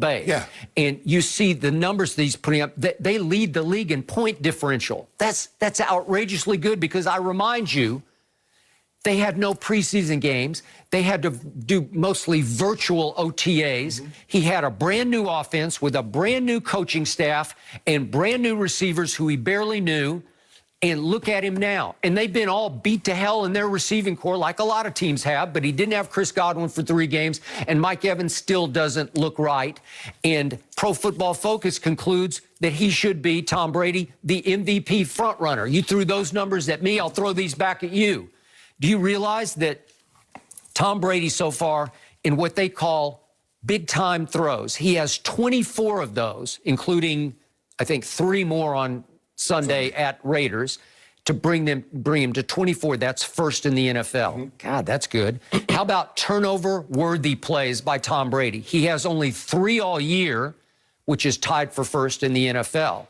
Bay. Yeah. And you see the numbers that he's putting up. They lead the league in point differential. That's outrageously good because I remind you, they had no preseason games. They had to do mostly virtual OTAs. He had a brand new offense with a brand new coaching staff and brand new receivers who he barely knew. And look at him now. And they've been all beat to hell in their receiving core like a lot of teams have, but he didn't have Chris Godwin for 3 games, and Mike Evans still doesn't look right. And Pro Football Focus concludes that he should be, Tom Brady, the MVP frontrunner. You threw those numbers at me, I'll throw these back at you. Do you realize that Tom Brady so far in what they call big-time throws, he has 24 of those, including, I think, 3 more on Sunday at Raiders, to bring him to 24. That's first in the NFL. God, that's good. How about turnover-worthy plays by Tom Brady? He has only 3 all year, which is tied for first in the NFL.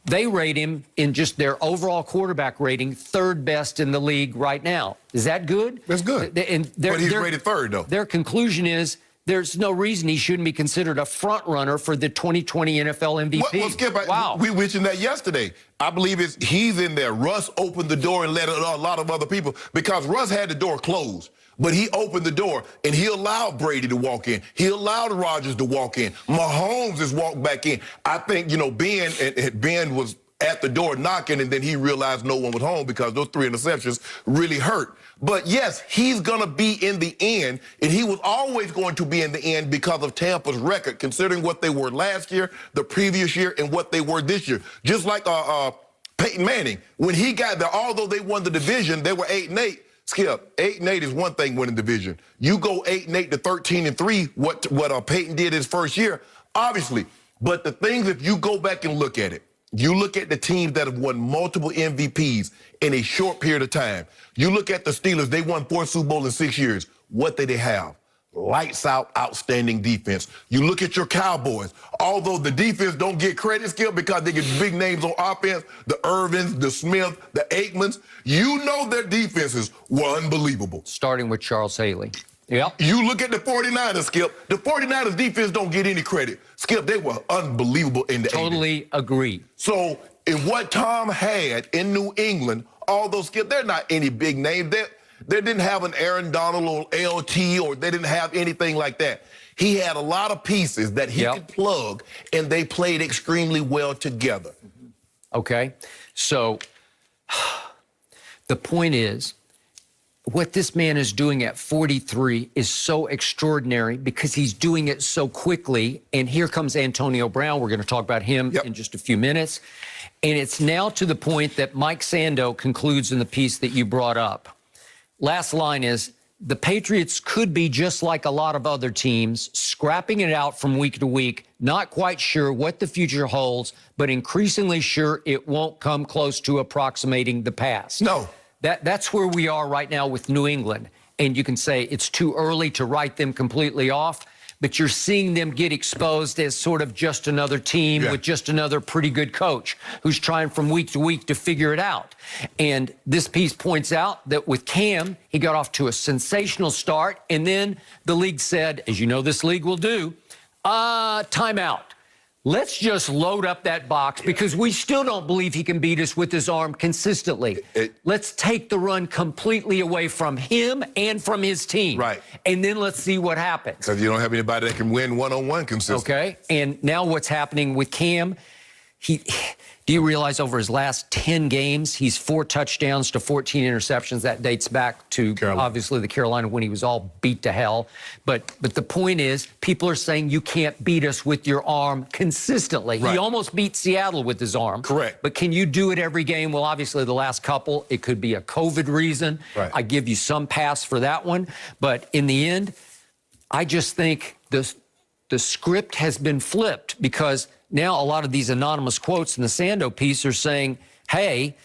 They rate him in just their overall quarterback rating 3rd best in the league right now. Is that good? That's good. But he's rated 3rd, though. Their conclusion is there's no reason he shouldn't be considered a front runner for the 2020 NFL MVP. Well, Skip, wow. We mentioned that yesterday. I believe he's in there. Russ opened the door and let a lot of other people, because Russ had the door closed. But he opened the door, and he allowed Brady to walk in. He allowed Rodgers to walk in. Mahomes has walked back in. I think, Ben was at the door knocking, and then he realized no one was home because those 3 interceptions really hurt. But, yes, he's going to be in the end, and he was always going to be in the end because of Tampa's record, considering what they were last year, the previous year, and what they were this year. Just like Peyton Manning. When he got there, although they won the division, they were 8-8. Skip, 8-8 is one thing winning division. You go 8-8 to 13-3, what Peyton did his first year, obviously. But the things, if you go back and look at it, you look at the teams that have won multiple MVPs in a short period of time. You look at the Steelers, they won 4 Super Bowls in 6 years. What did they have? Lights out, outstanding defense. You look at your Cowboys. Although the defense don't get credit, Skip, because they get big names on offense, the Irvins, the Smith, the Aikmans, you know their defenses were unbelievable. Starting with Charles Haley. Yeah. You look at the 49ers, Skip. The 49ers defense don't get any credit. Skip, they were unbelievable in the 80s. Totally agree. So, in what Tom had in New England, although, Skip, they're not any big name. They didn't have an Aaron Donald or LT, or they didn't have anything like that. He had a lot of pieces that he could plug, and they played extremely well together. Okay. So, the point is, what this man is doing at 43 is so extraordinary because he's doing it so quickly. And here comes Antonio Brown. We're going to talk about him in just a few minutes. And it's now to the point that Mike Sando concludes in the piece that you brought up. Last line is, the Patriots could be just like a lot of other teams, scrapping it out from week to week, not quite sure what the future holds, but increasingly sure it won't come close to approximating the past. No. That's where we are right now with New England. And you can say it's too early to write them completely off, but you're seeing them get exposed as sort of just another team with just another pretty good coach who's trying from week to week to figure it out. And this piece points out that with Cam, he got off to a sensational start, and then the league said, as you know this league will do, timeout. Let's just load up that box because we still don't believe he can beat us with his arm consistently. Let's take the run completely away from him and from his team. Right. And then let's see what happens. Because you don't have anybody that can win one-on-one consistently. Okay. And now what's happening with Cam, do you realize over his last 10 games, he's 4 touchdowns to 14 interceptions. That dates back to obviously the Carolina when he was all beat to hell. But the point is, people are saying you can't beat us with your arm consistently. He almost beat Seattle with his arm. Correct. But can you do it every game? Well, obviously the last couple, it could be a COVID reason. I give you some pass for that one. But in the end, I just think the script has been flipped because now a lot of these anonymous quotes in the Sando piece are saying, hey,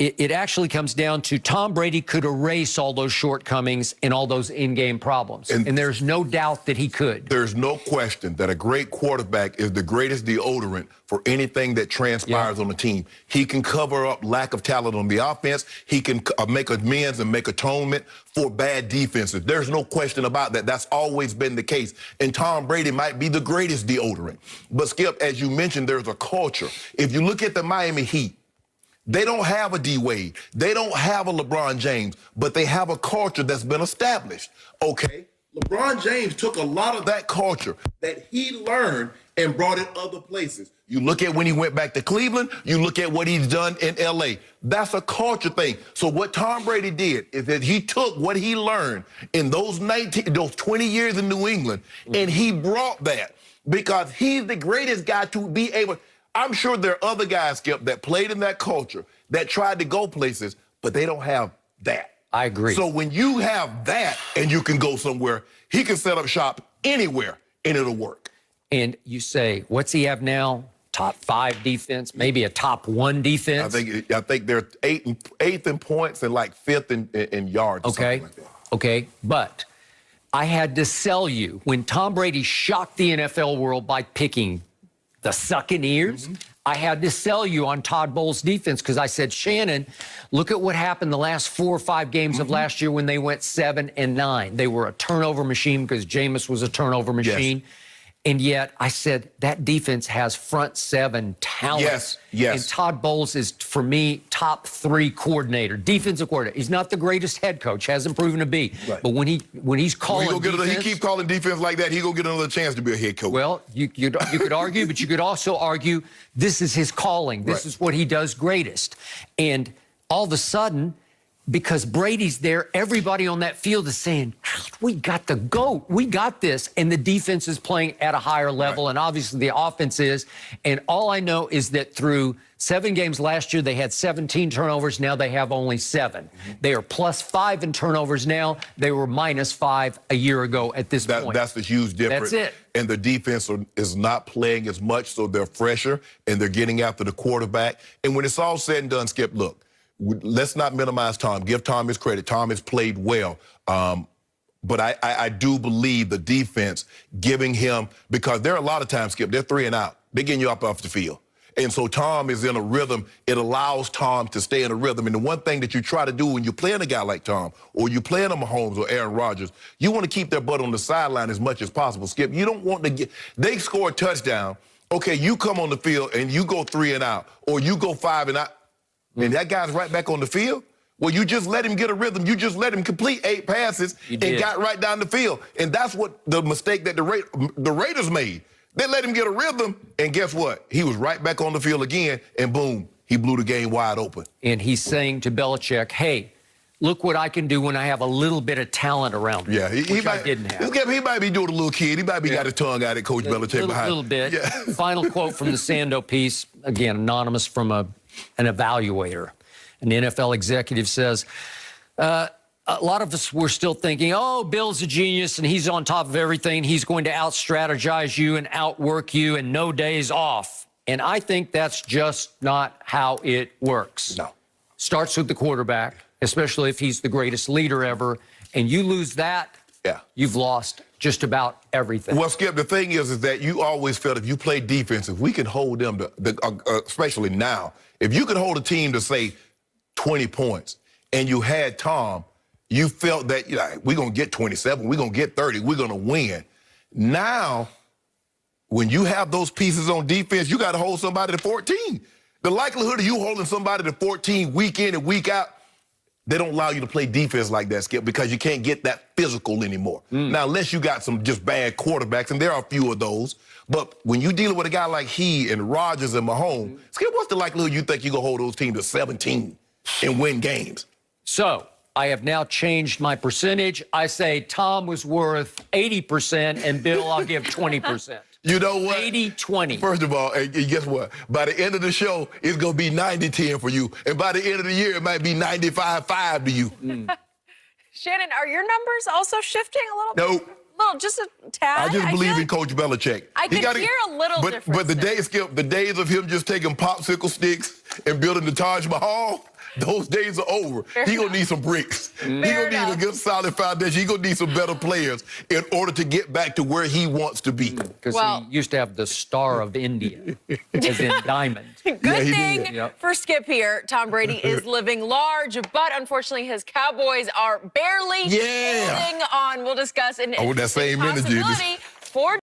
it actually comes down to Tom Brady could erase all those shortcomings and all those in-game problems. And there's no doubt that he could. There's no question that a great quarterback is the greatest deodorant for anything that transpires on the team. He can cover up lack of talent on the offense. He can make amends and make atonement for bad defenses. There's no question about that. That's always been the case. And Tom Brady might be the greatest deodorant. But, Skip, as you mentioned, there's a culture. If you look at the Miami Heat, they don't have a D-Wade. They don't have a LeBron James, but they have a culture that's been established. Okay, LeBron James took a lot of that culture that he learned and brought it other places. You look at when he went back to Cleveland, you look at what he's done in L.A. That's a culture thing. So what Tom Brady did is that he took what he learned in those 20 years in New England, and he brought that because he's the greatest guy to be able. I'm sure there are other guys, Skip, that played in that culture, that tried to go places, but they don't have that. I agree. So when you have that and you can go somewhere, he can set up shop anywhere and it'll work. And you say, what's he have now? Top 5 defense, maybe a top 1 defense? I think they're eighth in points and like 5th in yards. Okay, Like that. okay, but I had to sell you when Tom Brady shocked the NFL world by picking the Succaneers. I had to sell you on Todd Bowles' defense because I said, Shannon, look at what happened the last 4 or 5 games of last year when they went 7-9. They were a turnover machine because Jameis was a turnover machine. Yes. And yet I said that defense has front 7 talent. Yes, yes. And Todd Bowles is, for me, top 3 coordinator, defensive coordinator. He's not the greatest head coach, hasn't proven to be. Right. But when he's calling he keep calling defense like that, he gonna get another chance to be a head coach. Well, you could argue, but you could also argue this is his calling. This is what he does greatest. And all of a sudden, because Brady's there, everybody on that field is saying, we got the GOAT. We got this. And the defense is playing at a higher level, and obviously the offense is. And all I know is that through 7 games last year, they had 17 turnovers. Now they have only 7. They are +5 in turnovers now. They were -5 a year ago at this point. That's the huge difference. That's it. And the defense is not playing as much, so they're fresher, and they're getting after the quarterback. And when it's all said and done, Skip, look, let's not minimize Tom. Give Tom his credit. Tom has played well. But I do believe the defense giving him, because there are a lot of times, Skip, they're 3 and out. They're getting you up off the field. And so Tom is in a rhythm. It allows Tom to stay in a rhythm. And the one thing that you try to do when you're playing a guy like Tom, or you're playing a Mahomes or Aaron Rodgers, you want to keep their butt on the sideline as much as possible, Skip. You don't want to get, they score a touchdown. Okay, you come on the field and you go 3 and out, or you go 5 and out. And that guy's right back on the field. Well, you just let him get a rhythm. You just let him complete 8 passes and got right down the field. And that's what the mistake that the Raiders made. They let him get a rhythm, and guess what? He was right back on the field again, and boom, he blew the game wide open. And he's saying to Belichick, hey, look what I can do when I have a little bit of talent around me. Yeah, he might, didn't have. He might be doing a little kid. He might be got his tongue out at Coach Belichick behind. A little bit. Yeah. Final quote from the Sando piece, again, anonymous from an evaluator. An NFL executive says, a lot of us were still thinking, oh, Bill's a genius and he's on top of everything. He's going to out-strategize you and outwork you and no days off. And I think that's just not how it works. No. Starts with the quarterback, especially if he's the greatest leader ever. And you lose that, you've lost just about everything. Well, Skip, the thing is that you always felt if you play defense, if we can hold them to, especially now, if you could hold a team to, say, 20 points, and you had Tom, you felt that we're going to get 27, we're going to get 30, we're going to win. Now, when you have those pieces on defense, you got to hold somebody to 14. The likelihood of you holding somebody to 14 week in and week out, they don't allow you to play defense like that, Skip, because you can't get that physical anymore. Now, unless you got some just bad quarterbacks, and there are a few of those, but when you're dealing with a guy like he and Rodgers and Mahomes, Skip, what's the likelihood you think you're going to hold those teams to 17 and win games? So I have now changed my percentage. I say Tom was worth 80%, and Bill, I'll give 20%. You know what? 80-20. First of all, and guess what? By the end of the show, it's going to be 90-10 for you. And by the end of the year, it might be 95-5 to you. Shannon, are your numbers also shifting a little bit? Nope. Little, just a tad? I just believe in Coach Belichick. I can hear a little difference. But the days, Skip, the days of him just taking popsicle sticks and building the Taj Mahal, Those days are over. He gonna need some bricks. He gonna need a good solid foundation. He gonna need some better players in order to get back to where he wants to be. Because he used to have the Star of India, as in diamond. Good thing for Skip here. Tom Brady is living large, but unfortunately his Cowboys are barely holding on. We'll discuss an that same energy. possibility for